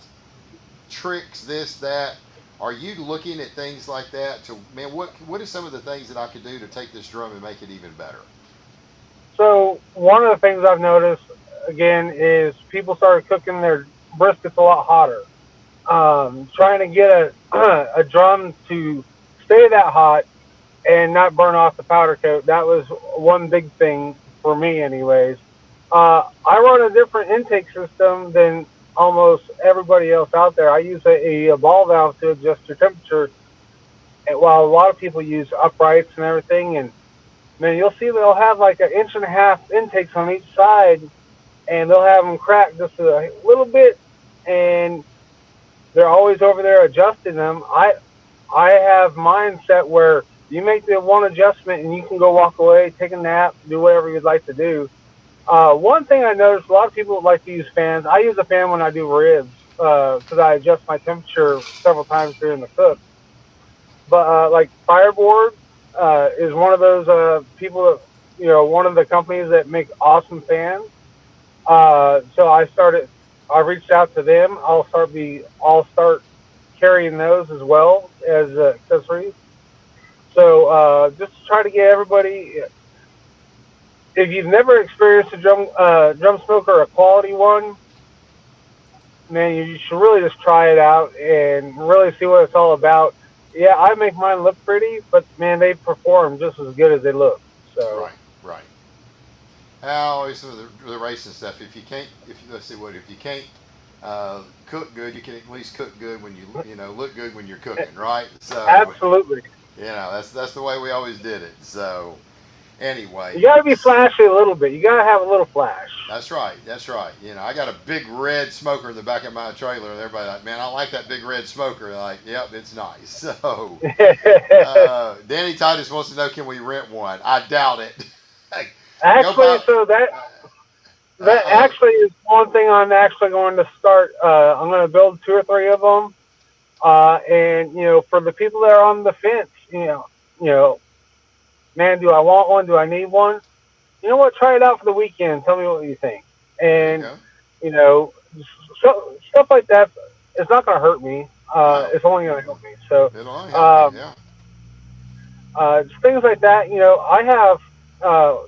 tricks, this, that? Are you looking at things like that to, man, what are some of the things that I could do to take this drum and make it even better?
So one of the things I've noticed again is people started cooking their briskets a lot hotter. Trying to get a drum to stay that hot and not burn off the powder coat. That was one big thing for me, anyways. I run a different intake system than almost everybody else out there. I use a ball valve to adjust your temperature, while a lot of people use uprights and everything. And man, you'll see they'll have like 1.5 inch intakes on each side, and they'll have them crack just a little bit, and they're always over there adjusting them. I have mine set where you make the one adjustment and you can go walk away, take a nap, do whatever you'd like to do. One thing I noticed, a lot of people like to use fans. I use a fan when I do ribs because I adjust my temperature several times during the cook. But like Fireboard is one of those people that, one of the companies that make awesome fans. So I reached out to them. I'll start carrying those as well as accessories. So just to try to get everybody, if you've never experienced a drum smoker, a quality one, man, you should really just try it out and really see what it's all about. Yeah, I make mine look pretty, but man, they perform just as good as they look. So
Right. Right. I always with the racing stuff. If you can't cook good, you can at least cook good when you look good when you're cooking, right? So
absolutely,
that's the way we always did it. So anyway,
you got to be flashy a little bit. You got to have a little flash.
That's right. That's right. I got a big red smoker in the back of my trailer, and everybody's like, "Man, I like that big red smoker." They're like, "Yep, it's nice." So Danny Titus wants to know, can we rent one? I doubt it.
Actually, so that actually is one thing I'm actually going to start. I'm going to build 2 or 3 of them, and for the people that are on the fence, man, do I want one? Do I need one? You know what? Try it out for the weekend. Tell me what you think. And stuff like that. It's not going to hurt me. It's only going to help me. So
it'll only help you, yeah.
Things like that. I have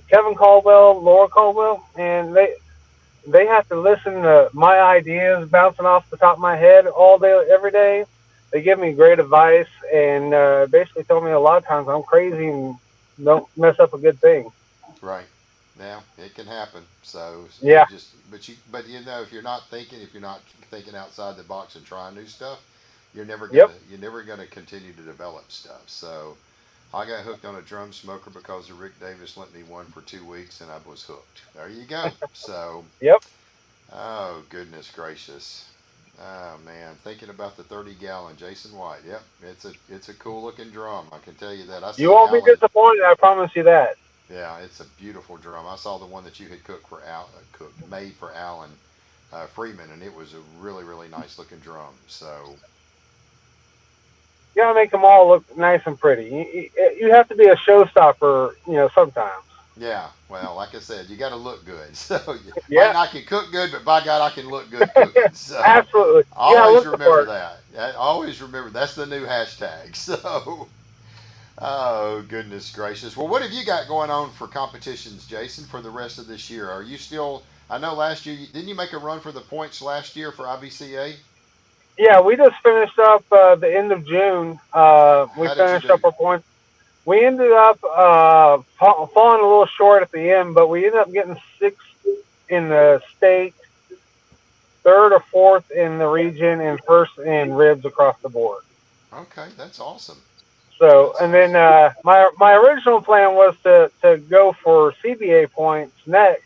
Kevin Caldwell, Laura Caldwell, and they have to listen to my ideas bouncing off the top of my head all day, every day. they give me great advice and basically told me a lot of times I'm crazy and don't mess up a good thing.
Right. Now it can happen. So you
Yeah.
just, but you know, if you're not thinking outside the box and trying new stuff,
Yep.
you're never gonna continue to develop stuff. So I got hooked on a drum smoker because of Rick Davis lent me one for 2 weeks, and I was hooked. There you go. So,
Yep.
oh goodness gracious. Oh man, thinking about the 30-gallon Jason White. Yep, it's a cool looking drum. I can tell you that. I
You
see
won't be
Alan.
disappointed. I promise you that.
Yeah, it's a beautiful drum. I saw the one that you had made for Alan Freeman, and it was a really nice looking drum. So
You gotta make them all look nice and pretty. You have to be a showstopper, sometimes.
yeah, well, like I said, you got to look good. So you might
Yeah.
not can cook good, but by God, I can look good cooking. So
Absolutely. You gotta
always
look the
remember
part.
that. Always remember that's the new hashtag. So oh goodness gracious. Well, what have you got going on for competitions, Jason, for the rest of this year? Are you still? I know last year didn't you make a run for the points last year for IBCA?
Yeah, we just finished up the end of June. We
How did you
finished
do?
up our points. We ended up falling a little short at the end, but we ended up getting sixth in the state, third or fourth in the region, and first in ribs across the board.
Okay, that's awesome.
So,
That's
and then
awesome.
my original plan was to go for CBA points next,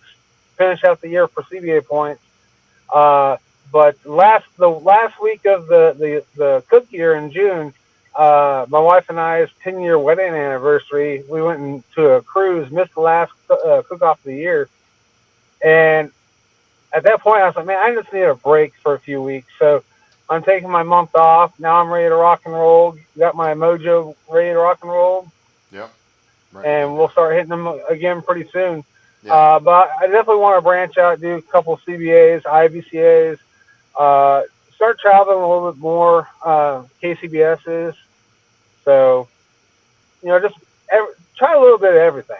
finish out the year for CBA points. Uh, but the last week of the cook year in June, my wife and I's 10-year wedding anniversary, we went into a cruise, missed the last cook off of the year, and at that point I was like, man, I just need a break for a few weeks. So I'm taking my month off. Now I'm ready to rock and roll. Got my mojo ready to rock and roll,
Yep. Ready to
and we'll
go.
start hitting them again pretty soon.
Yep.
But I definitely want to branch out, do a couple CBAs, IBCAs, uh, start traveling a little bit more, KCBSs. So, just try a little bit of everything.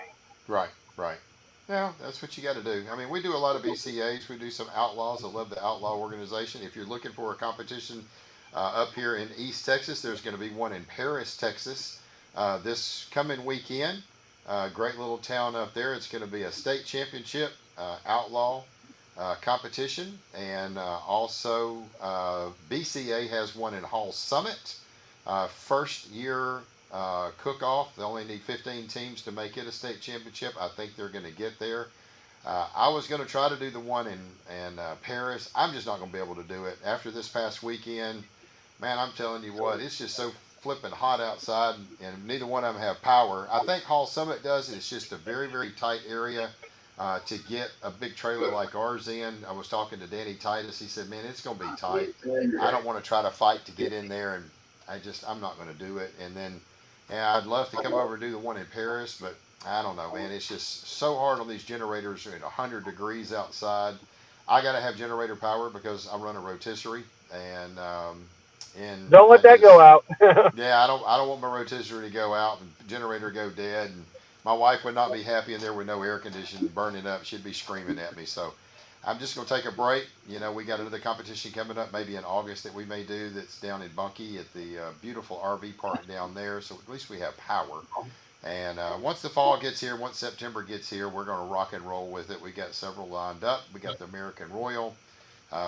Right. Right. Yeah, that's what you got to do. I mean, we do a lot of BCAs. We do some outlaws. I love the outlaw organization. If you're looking for a competition up here in East Texas, there's going to be one in Paris, Texas, this coming weekend. Great little town up there. It's going to be a state championship outlaw competition, and also BCA has one in Hall Summit. First year cook off. They only need 15 teams to make it a state championship. I think they're going to get there. I was going to try to do the one in Paris. I'm just not going to be able to do it after this past weekend. Man, I'm telling you what, it's just so flipping hot outside, and neither one of them have power. I think Hall Summit does. It's just a very tight area to get a big trailer like ours in. I was talking to Danny Titus. He said, "Man, it's going to be tight. I don't want to try to fight to get in there, and I'm not going to do it." And then, yeah, I'd love to come over and do the one in Paris, but I don't know, man. It's just so hard on these generators at 100 degrees outside. I got to have generator power because I run a rotisserie, and
Don't
I
let that go
just
out.
yeah, I don't want my rotisserie to go out and generator go dead, and my wife would not be happy in there with no air conditioning burning up. She'd be screaming at me. So I'm just going to take a break. You know, we got another competition coming up maybe in August that we may do that's down in Bunkie at the beautiful RV park down there. So at least we have power. And once the fall gets here, once September gets here, we're going to rock and roll with it. We got several lined up. We got the American Royal.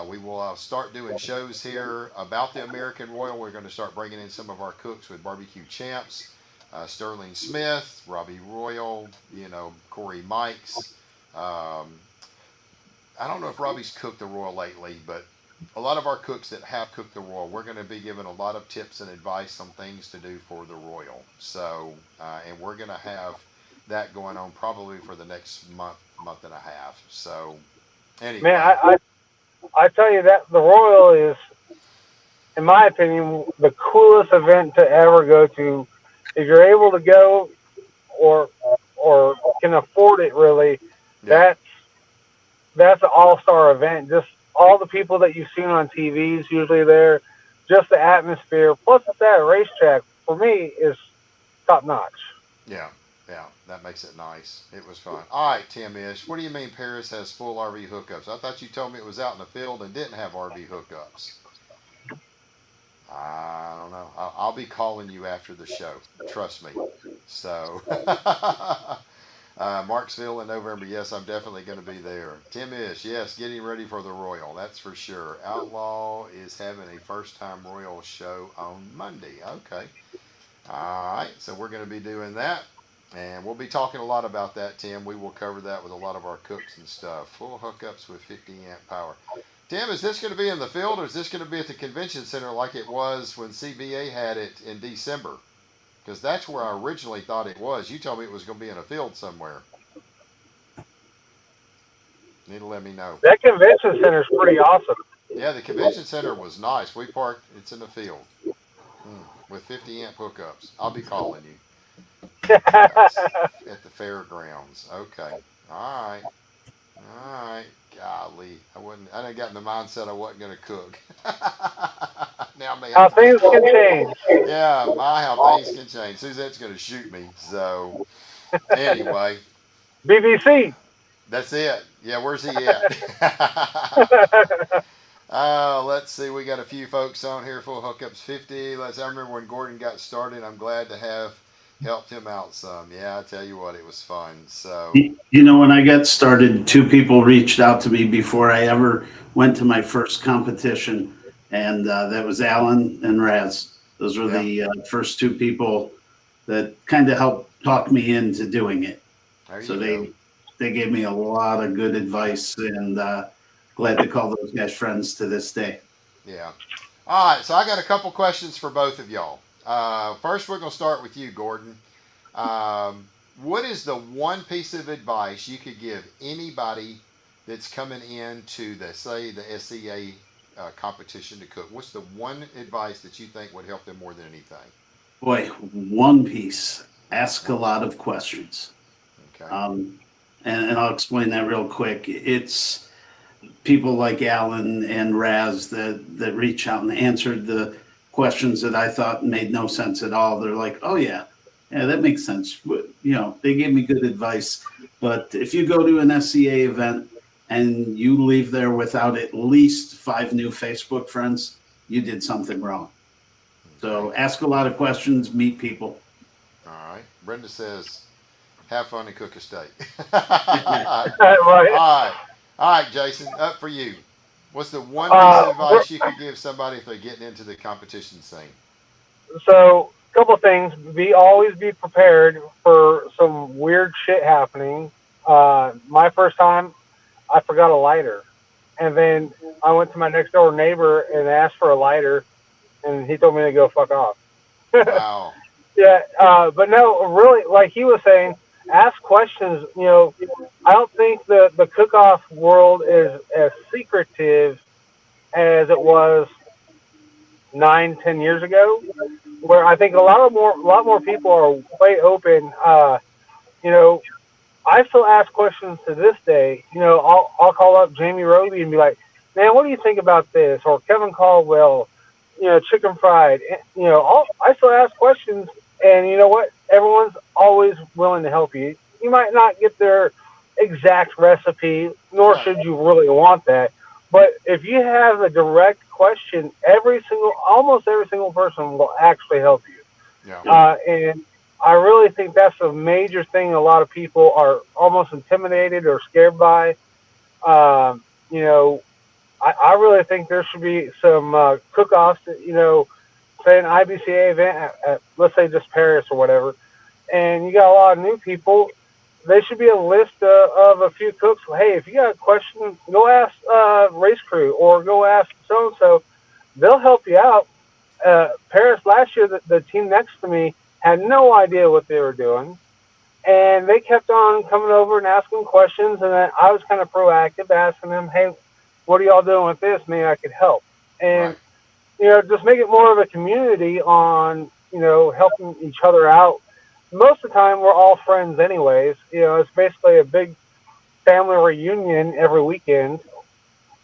We will start doing shows here about the American Royal. We're going to start bringing in some of our cooks with barbecue champs, Sterling Smith, Robbie Royal, Corey Mikes. Um, I don't know if Robbie's cooked the Royal lately, but a lot of our cooks that have cooked the Royal, we're going to be giving a lot of tips and advice on things to do for the Royal. So, and we're going to have that going on probably for the next month and a half. So,
Man,
anyway,
I tell you that the Royal is, in my opinion, the coolest event to ever go to. If you're able to go or can afford it, really,
yeah.
that's that's an all-star event. Just all the people that you've seen on TVs usually there, just the atmosphere, plus it's at a racetrack. For me, is top notch.
Yeah, yeah, that makes it nice. It was fun. All right, Tim Ish, what do you mean Paris has full RV hookups? I thought you told me it was out in the field and didn't have RV hookups. I don't know. I'll be calling you after the show. Trust me. So, Marksville in November. Yes, I'm definitely going to be there. Tim Ish. Yes, getting ready for the Royal. That's for sure. Outlaw is having a first time Royal show on Monday. Okay. All right. So we're going to be doing that. And we'll be talking a lot about that, Tim. We will cover that with a lot of our cooks and stuff. Full hookups with 50 amp power. Tim, is this going to be in the field or is this going to be at the convention center like it was when CBA had it in December? Because that's where I originally thought it was. You told me it was going to be in a field somewhere. Need to let me know.
That convention center is pretty awesome.
Yeah, the convention center was nice. We parked. It's in the field with 50 amp hookups. I'll be calling you. Yes, at the fairgrounds. Okay. All right. All right. Golly, I done got in the mindset I wasn't going to cook. Now I may
How
have to.
things can change.
Yeah, my how things can change. Suzette's going to shoot me. So anyway,
BBC.
that's it. Yeah, where's he at? Let's see. We got a few folks on here. Full hookups 50. I remember when Gordon got started. I'm glad to have helped him out some. Yeah, I tell you what, it was fun. So
When I got started, two people reached out to me before I ever went to my first competition, and that was Alan and Raz. Those were the first two people that kind of helped talk me into doing it. So they gave me a lot of good advice, and glad to call those guys friends to this day.
Yeah. All right. So I got a couple questions for both of y'all. First, we're going to start with you, Gordon. What is the one piece of advice you could give anybody that's coming into the SCA competition to cook? What's the one advice that you think would help them more than anything?
Boy, one piece. Ask a lot of questions.
Okay.
And I'll explain that real quick. It's people like Alan and Raz that reach out and answered the questions that I thought made no sense at all. They're like, oh yeah, that makes sense. They gave me good advice. But if you go to an SCA event and you leave there without at least 5 new Facebook friends, you did something wrong. So ask a lot of questions, meet people.
All right. Brenda says, have fun and cook a steak.
Right.
All right, Jason, up for you. What's the one piece of advice you could give somebody if they're getting into the competition scene?
So, a couple things. Always be prepared for some weird shit happening. My first time, I forgot a lighter. And then I went to my next door neighbor and asked for a lighter, and he told me to go fuck off.
Wow.
Yeah, but no, really, like he was saying, ask questions. I don't think the cook-off world is as secretive as it was 9, 10 years ago, where I think a lot more people are way open. I still ask questions to this day. I'll call up Jamie Roby and be like, man, what do you think about this? Or Kevin Caldwell, chicken fried. I still ask questions, and you know what? Everyone's always willing to help you. You might not get their exact recipe, nor should you really want that. But if you have a direct question, almost every single person will actually help you.
Yeah.
And I really think that's a major thing a lot of people are almost intimidated or scared by. I really think there should be some cook-offs, say an IBCA event at, let's say, just Paris or whatever, and you got a lot of new people. They should be a list of a few cooks. Hey, if you got a question, go ask Race Crew or go ask so-and-so. They'll help you out. Paris last year, the team next to me had no idea what they were doing, and they kept on coming over and asking questions, and then I was kind of proactive, asking them, hey, what are y'all doing with this? Maybe I could help. And, just make it more of a community on, helping each other out. Most of the time, we're all friends anyways. It's basically a big family reunion every weekend.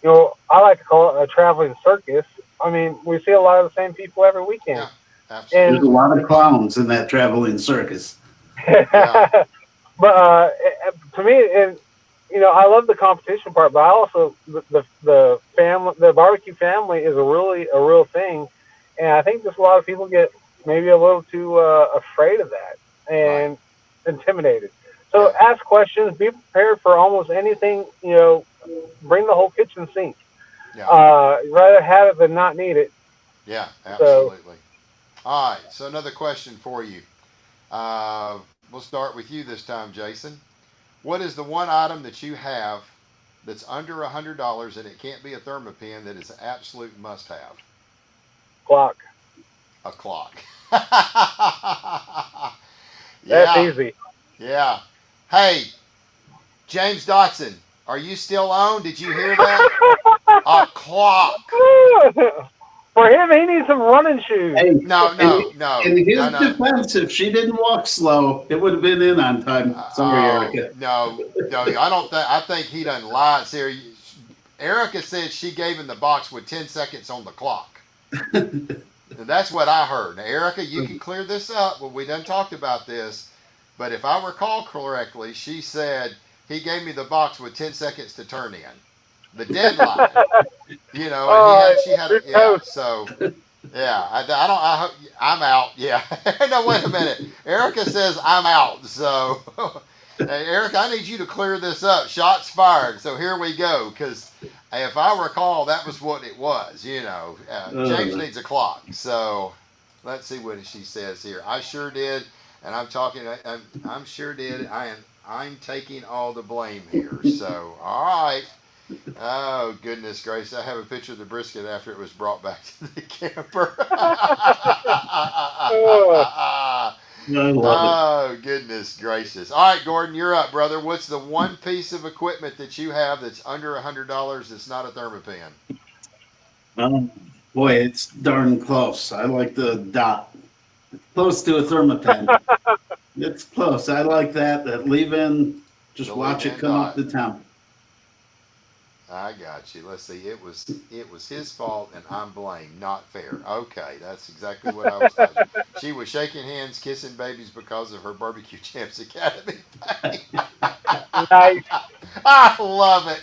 I like to call it a traveling circus. I mean, we see a lot of the same people every weekend.
Yeah, absolutely.
There's a lot of clowns in that traveling circus.
Yeah.
But to me, and I love the competition part, but I also the family, the barbecue family is a real thing, And I think just a lot of people get maybe a little too afraid of that
Right.
and intimidated. So
Yeah.
ask questions, be prepared for almost anything, bring the whole kitchen sink.
Yeah.
Rather have it than not need it.
Yeah.
So
Absolutely. All right. So another question for you. We'll start with you this time, Jason. What is the one item that you have that's under $100 and it can't be a thermopin that is an absolute must-have?
clock.
A clock.
That's
Yeah.
easy.
Yeah. Hey, James Dotson, are you still on? Did you hear that? A clock.
For him, he needs some running shoes.
Hey,
No,
in,
no, no,
in
no,
his
no.
defense, if she didn't walk slow, it would have been in on time. Sorry,
Oh
Erica.
no, no. I don't think. I think he done lied. Here, Erica said she gave him the box with 10 seconds on the clock. And that's what I heard. Now, Erica, you can clear this up. Well, we done talked about this, but if I recall correctly, she said he gave me the box with 10 seconds to turn in. The deadline, and
Oh,
she had,
you're
yeah.
toast.
So, yeah, I don't. I'm out. Yeah. No, wait a minute. Erica says I'm out. So, hey, Erica, I need you to clear this up. Shots fired. So here we go. Because if I recall, that was what it was. James
Uh,
needs a clock. So let's see what she says here. I sure did, and I'm talking. I'm sure did. I'm taking all the blame here. So all right. Oh goodness gracious! I have a picture of the brisket after it was brought back to the camper.
Oh,
I love it.
Oh goodness gracious! All right, Gordon, you're up, brother. What's the one piece of equipment that you have that's under $100 that's not a thermopin?
Um, Boy, it's darn close. I like the dot. Close to a thermopen. It's close. I like that. That leave-in.
The
Just watch it
leave-in
come up
dot.
the temp.
I got you. Let's see. It was his fault, and I'm blamed. Not fair. Okay, that's exactly what I was talking. She was shaking hands, kissing babies because of her Barbecue Champs Academy pay.
nice.
I love it.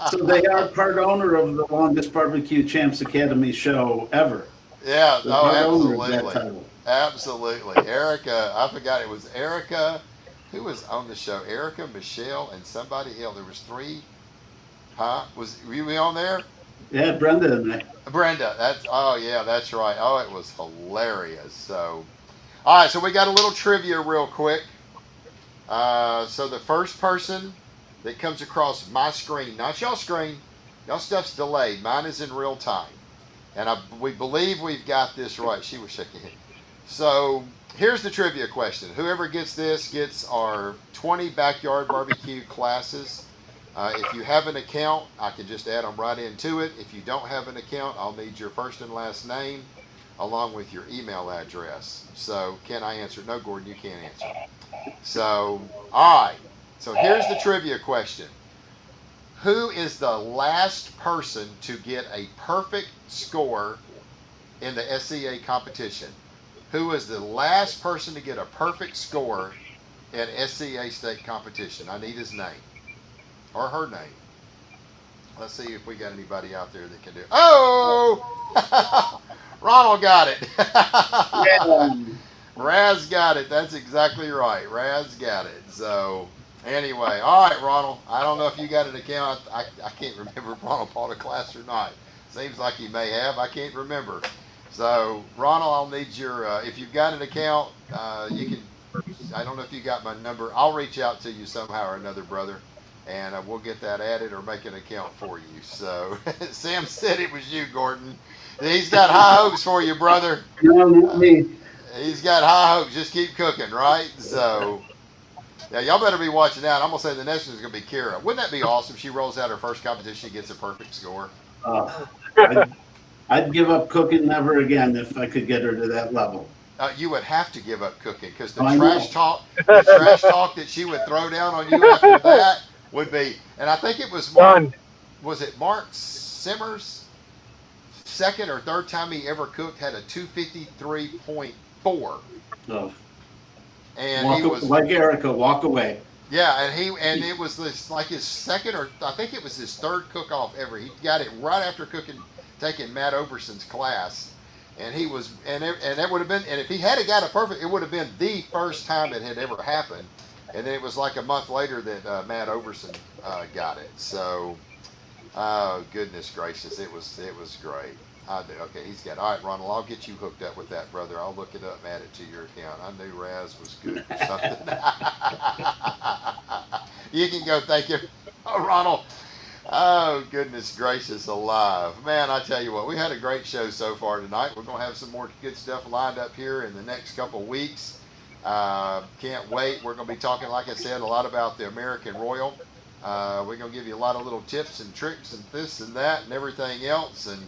So they are part owner of the longest Barbecue Champs Academy show ever.
Yeah.
They're
Oh,
part owner of that
absolutely,
title.
absolutely. Erica. I forgot it was Erica. Who was on the show? Erica, Michelle, and somebody else. There was three. Huh? Were you on there?
Yeah, Brenda and I.
Brenda. Oh yeah, that's right. Oh, it was hilarious. So, all right. So we got a little trivia real quick. So the first person that comes across my screen, not y'all screen, y'all stuff's delayed. Mine is in real time, and we believe we've got this right. She was shaking it. So here's the trivia question. Whoever gets this gets our 20 backyard barbecue classes. If you have an account, I can just add them right into it. If you don't have an account, I'll need your first and last name along with your email address. So can I answer? No, Gordon, you can't answer. So, all right. So here's the trivia question. Who is the last person to get a perfect score in the SCA competition? Who is the last person to get a perfect score at SCA state competition? I need his name or her name. Let's see if we got anybody out there that can do it. Oh! Ronald got it.
Yeah.
Raz got it. That's exactly right. Raz got it. So, anyway, all right, Ronald. I don't know if you got an account. I can't remember if Ronald bought a class or not. Seems like he may have. I can't remember. So, Ronald, I'll need your, if you've got an account, you can, I don't know if you got my number. I'll reach out to you somehow or another, brother, and we'll get that added or make an account for you. So, Sam said it was you, Gordon. He's got high hopes for you, brother.
No, not me.
He's got high hopes. Just keep cooking, right? So, yeah, y'all better be watching out. I'm going to say the next one's going to be Kira. Wouldn't that be awesome? She rolls out her first competition, she gets a perfect score.
I'd give up cooking never again if I could get her to that level.
You would have to give up cooking because the
I
trash
know.
talk that she would throw down on you after that would be. And I think it was Mark.
Done.
Was it Mark Simmers? Second or third time he ever cooked had a 253.4,
So
and he was
like Erica, walk away.
yeah, and it was this like his second or I think it was his third cook off ever. He got it right after taking Matt Oberson's class, and he was, and that would have been, and if he had got it perfect, it would have been the first time it had ever happened. And then it was like a month later that Matt Overson got it. So, oh goodness gracious, it was great. I do. Okay, he's got it. All right, Ronald, I'll get you hooked up with that, brother. I'll look it up and add it to your account. I knew Raz was good for something. You can go. Thank you, oh, Ronald. Oh, goodness gracious alive. Man, I tell you what, we had a great show so far tonight. We're going to have some more good stuff lined up here in the next couple of weeks. Can't wait. We're going to be talking, like I said, a lot about the American Royal. We're going to give you a lot of little tips and tricks and this and that and everything else. And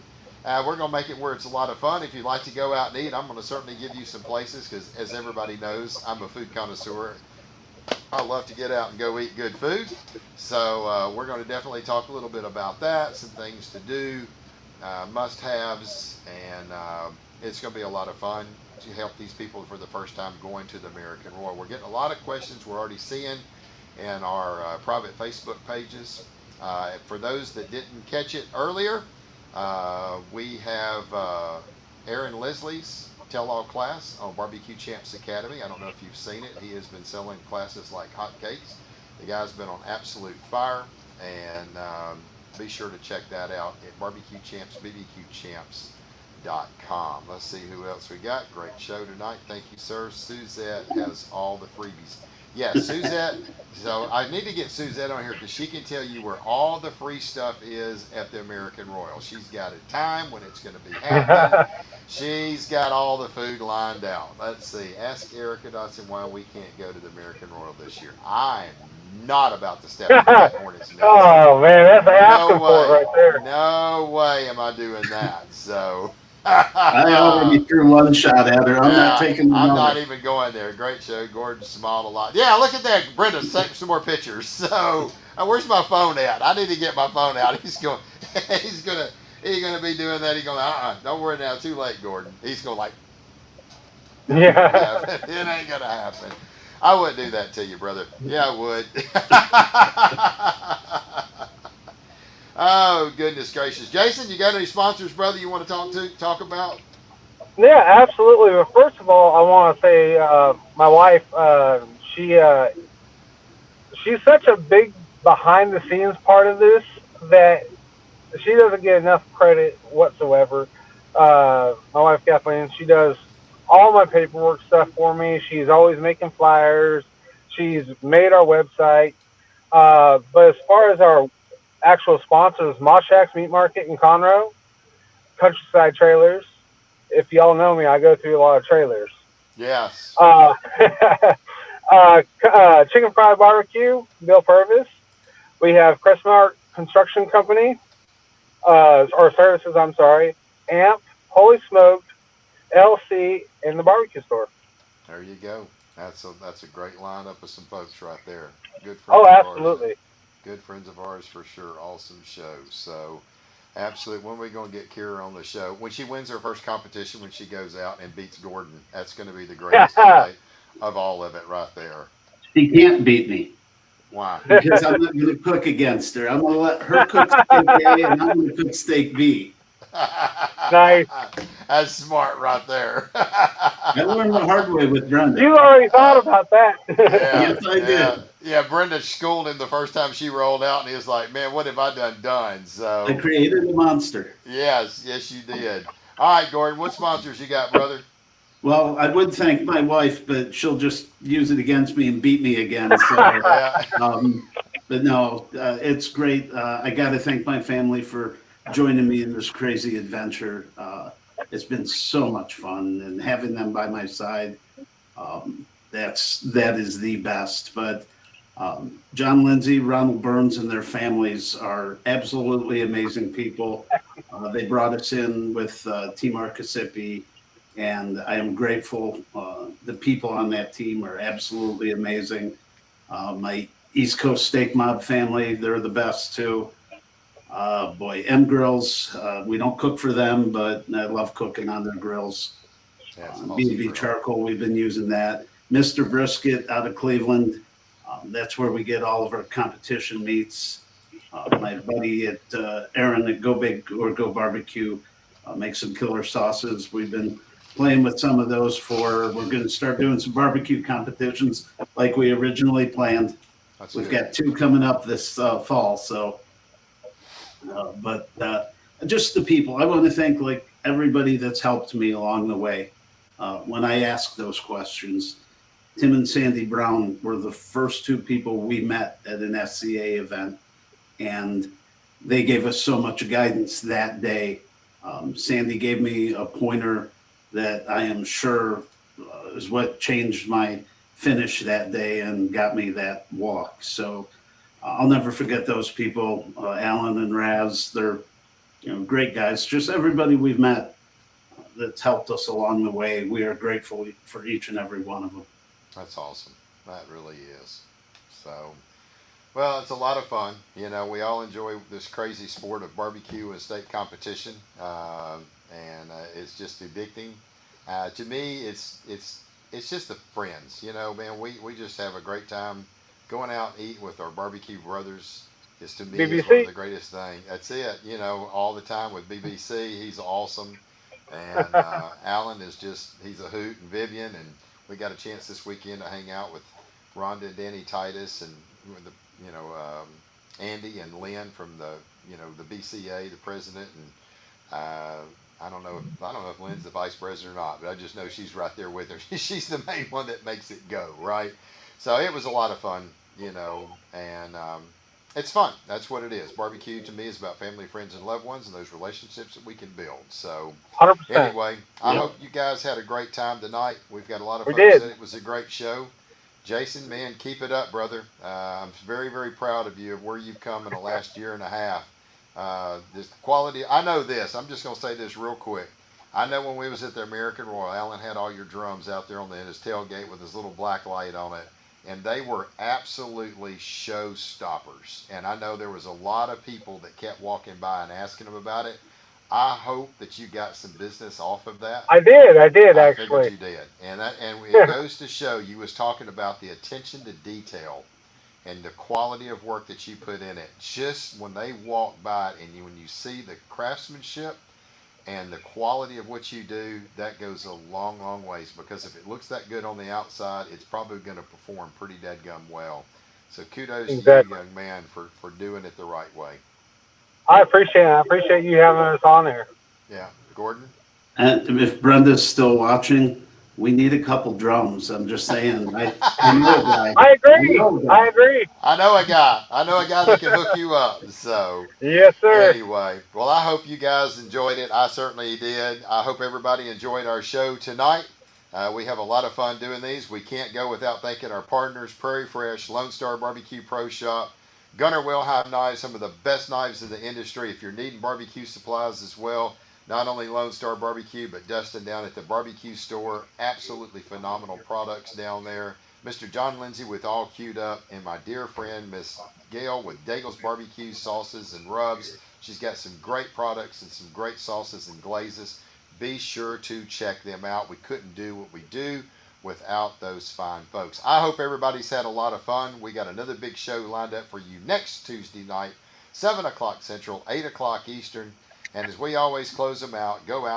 we're going to make it where it's a lot of fun. If you'd like to go out and eat, I'm going to certainly give you some places because, as everybody knows, I'm a food connoisseur. I love to get out and go eat good food. So we're going to definitely talk a little bit about that, some things to do, must-haves, and it's going to be a lot of fun to help these people for the first time going to the American Royal. We're getting a lot of questions we're already seeing in our private Facebook pages. For those that didn't catch it earlier, we have Aaron Leslie's tell-all class on Barbecue Champs Academy. I don't know if you've seen it. He has been selling classes like hotcakes. The guy's been on absolute fire, and be sure to check that out at bbqchamps.com. Let's see who else we got. Great show tonight. Thank you, sir. Suzette has all the freebies. Yes, Suzette. So I need to get Suzette on here because she can tell you where all the free stuff is at the American Royal. She's got a time when it's going to be happening. She's got all the food lined out. Let's see. Ask Erica Dodson why we can't go to the American Royal this year. I'm not about to step into that hornet's nest.
Oh man, that's asking for it right there.
No way am I doing that. So.
I already threw one shot at her. I'm not taking another.
I'm not even going there. Great show. Gordon smiled a lot. Yeah, look at that. Brenda sent some more pictures. So, where's my phone at? I need to get my phone out. He's gonna be doing that. He's going, don't worry now. Too late, Gordon. He's going like,
yeah.
it ain't gonna happen. I wouldn't do that to you, brother. Yeah, I would. Oh, goodness gracious. Jason, you got any sponsors, brother, you want to talk about?
Yeah, absolutely. But first of all, I want to say my wife, she's such a big behind-the-scenes part of this that she doesn't get enough credit whatsoever. My wife, Kathleen, she does all my paperwork stuff for me. She's always making flyers. She's made our website. But as far as our actual sponsors, Moshak's Meat Market in Conroe, Countryside Trailers. If y'all know me, I go through a lot of trailers.
Yes.
Chicken Fried Barbecue, Bill Purvis. We have Crestmark Construction Company, or Services, I'm sorry. AMP, Holy Smoked, LC, and the Barbecue Store.
There you go. That's a great lineup of some folks right there. Good friends.
Oh, absolutely.
Good friends of ours for sure. Awesome show. So, absolutely. When are we going to get Kira on the show? When she wins her first competition, when she goes out and beats Gordon, that's going to be the greatest night of all of it right there.
She can't beat me.
Why?
Because I'm not going to cook against her. I'm going to let her cook steak A, and I'm going to cook steak B.
Nice.
That's smart right there.
I learned the hard way with Brenda.
You already thought about that.
Yes, I did.
Yeah, Brenda schooled him the first time she rolled out, and he was like, man, what have I done? So
I created a monster.
Yes, you did. All right, Gordon, what sponsors you got, brother?
Well, I would thank my wife, but she'll just use it against me and beat me again. So, but no, it's great. I got to thank my family for joining me in this crazy adventure. It's been so much fun, and having them by my side, that is the best. But John Lindsay, Ronald Burns, and their families are absolutely amazing people. They brought us in with Team Arcasipi, and I am grateful. The people on that team are absolutely amazing. My East Coast Steak Mob family, they're the best too. Boy, M Grills, we don't cook for them, but I love cooking on their grills. B&B Charcoal, we've been using that. Mr. Brisket out of Cleveland, that's where we get all of our competition meats. My buddy at Aaron at Go Big or Go Barbecue, make some killer sauces. We've been playing with some of those we're going to start doing some barbecue competitions like we originally planned.
That's
We've
good.
got 2 coming up this fall. So, but just the people, I want to thank like everybody that's helped me along the way. When I ask those questions, Tim and Sandy Brown were the first 2 people we met at an SCA event, and they gave us so much guidance that day. Sandy gave me a pointer that I am sure is what changed my finish that day and got me that walk. So I'll never forget those people, Alan and Raz. They're great guys. Just everybody we've met that's helped us along the way. We are grateful for each and every one of them.
That's awesome. That really is. So, well, it's a lot of fun. We all enjoy this crazy sport of barbecue and state competition, and it's just addicting. To me, it's just the friends. Man, we just have a great time going out and eating with our barbecue brothers. Is to me is one of
BBC.
the greatest things. That's it. All the time with BBC. He's awesome, and Alan is he's a hoot, and Vivian, and we got a chance this weekend to hang out with Rhonda and Danny Titus and the Andy and Lynn from the BCA, the president, and I don't know if Lynn's the vice president or not, but I just know she's right there with her. She's the main one that makes it go right. So it was a lot of fun, and it's fun. That's what it is. Barbecue to me is about family, friends, and loved ones, and those relationships that we can build. So
100%.
anyway, I
Yep.
hope you guys had a great time tonight. We've got a lot of
We
folks
did.
said it was a great show. Jason, man, keep it up, brother. I'm very, very proud of you of where you've come in the last year and a half. This quality, I know this. I'm just going to say this real quick. I know when we was at the American Royal, Alan had all your drums out there in his tailgate with his little black light on it, and they were absolutely showstoppers. And I know there was a lot of people that kept walking by and asking him about it. I hope that you got some business off of that.
I did
I figured
actually.
you did, and it
Yeah,
goes to show you was talking about the attention to detail and the quality of work that you put in it. Just when they walk by it, and when you see the craftsmanship and the quality of what you do, that goes a long, long ways. Because if it looks that good on the outside, it's probably going to perform pretty dadgum well. So kudos to you,
exactly.
young man, for doing it the right way.
I appreciate it. I appreciate you having us on there.
Yeah, Gordon.
And if Brenda's still watching, we need a couple drums. I'm just saying. I know a guy.
I
I
agree.
know a
I
guy.
agree.
I know a guy. I know a guy that can hook you up. So
Yes, sir.
anyway, well, I hope you guys enjoyed it. I certainly did. I hope everybody enjoyed our show tonight. We have a lot of fun doing these. We can't go without thanking our partners, Prairie Fresh, Lone Star Barbecue Pro Shop, Gunner Wellheim Knives, some of the best knives in the industry. If you're needing barbecue supplies as well, not only Lone Star Barbecue, but Dustin down at the barbecue store. Absolutely phenomenal products down there. Mr. John Lindsay with all queued up, and my dear friend Miss Gail with Daigle's Barbecue Sauces and Rubs. She's got some great products and some great sauces and glazes. Be sure to check them out. We couldn't do what we do without those fine folks. I hope everybody's had a lot of fun. We got another big show lined up for you next Tuesday night, 7 o'clock Central, 8 o'clock Eastern. And as we always close them out, go out.